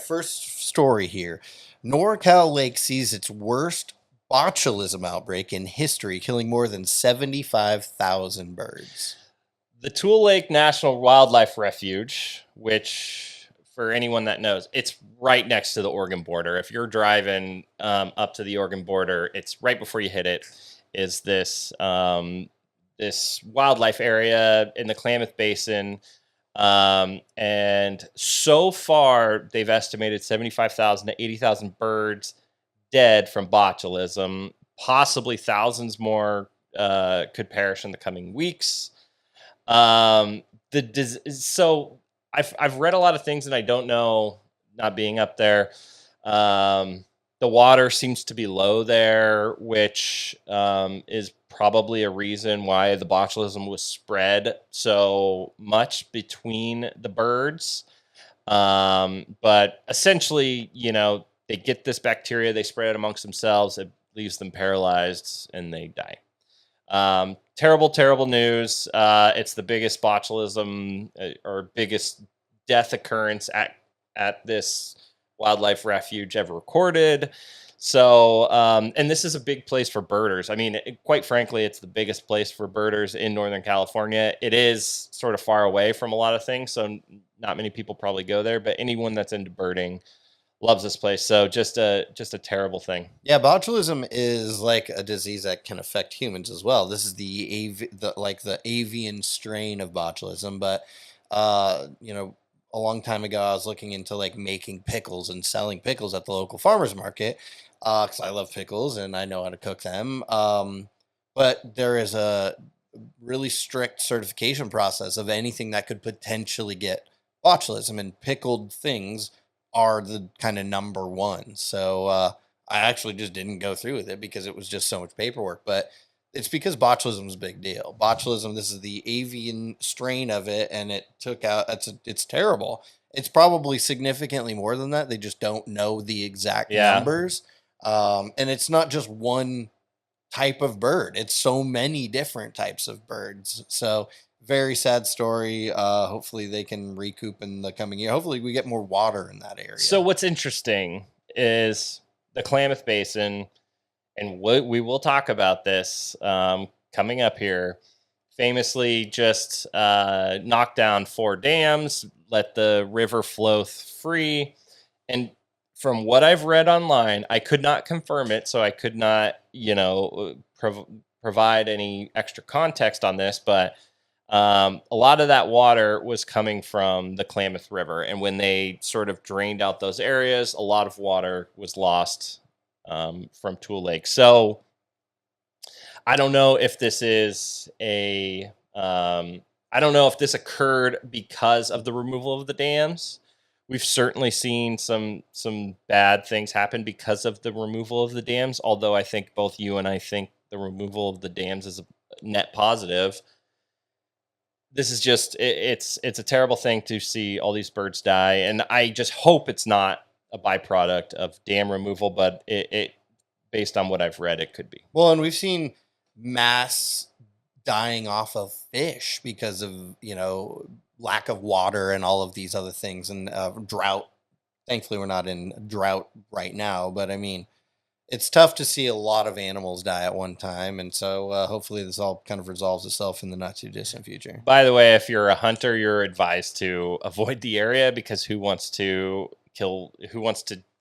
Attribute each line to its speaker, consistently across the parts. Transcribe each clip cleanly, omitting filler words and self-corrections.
Speaker 1: first story here. NorCal Lake sees its worst botulism outbreak in history, killing more than 75,000 birds.
Speaker 2: The Tule Lake National Wildlife Refuge, which for anyone that knows, it's right next to the Oregon border. If you're driving up to the Oregon border, it's right before you hit it. Is this wildlife area in the Klamath Basin, and so far they've estimated 75,000 to 80,000 birds dead from botulism. Possibly thousands more could perish in the coming weeks. So I've read a lot of things, and I don't know, not being up there. The water seems to be low there, which is probably a reason why the botulism was spread so much between the birds. But essentially, they get this bacteria, they spread it amongst themselves, it leaves them paralyzed, and they die. Terrible, terrible news. It's the biggest botulism or biggest death occurrence at this wildlife refuge ever recorded. So, and this is a big place for birders. I mean, quite frankly, it's the biggest place for birders in Northern California. It is sort of far away from a lot of things, so not many people probably go there, but anyone that's into birding loves this place. So just a terrible thing.
Speaker 1: Yeah, botulism is like a disease that can affect humans as well. This is the avian strain of botulism, but a long time ago I was looking into like making pickles and selling pickles at the local farmers market because I love pickles and I know how to cook them. But there is a really strict certification process of anything that could potentially get botulism, and pickled things are the kind of number one. So I actually just didn't go through with it because it was just so much paperwork. But it's because botulism is a big deal. Botulism, this is the avian strain of it, and it took out. It's terrible. It's probably significantly more than that. They just don't know the exact numbers. And it's not just one type of bird. It's so many different types of birds. So very sad story. Hopefully they can recoup in the coming year. Hopefully we get more water in that area.
Speaker 2: So what's interesting is the Klamath Basin, and we will talk about this coming up here, famously just knocked down 4 dams, let the river flow free. And from what I've read online, I could not confirm it, so I could not, provide any extra context on this, but a lot of that water was coming from the Klamath River. And when they sort of drained out those areas, a lot of water was lost from Tule Lake. So I don't know if this is I don't know if this occurred because of the removal of the dams. We've certainly seen some bad things happen because of the removal of the dams, although I think both you and I think the removal of the dams is a net positive. This is just it's a terrible thing to see all these birds die, and I just hope it's not a byproduct of dam removal, but it based on what I've read, it could be.
Speaker 1: Well, and we've seen mass dying off of fish because of lack of water and all of these other things, and drought. Thankfully we're not in drought right now, but I mean, it's tough to see a lot of animals die at one time, and so hopefully this all kind of resolves itself in the not too distant future.
Speaker 2: By the way, if you're a hunter, you're advised to avoid the area, because who wants to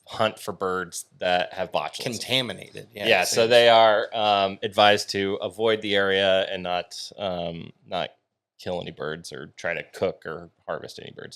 Speaker 2: hunt for birds that have botulism?
Speaker 1: Contaminated.
Speaker 2: Yeah, so they are advised to avoid the area and not kill any birds or try to cook or harvest any birds.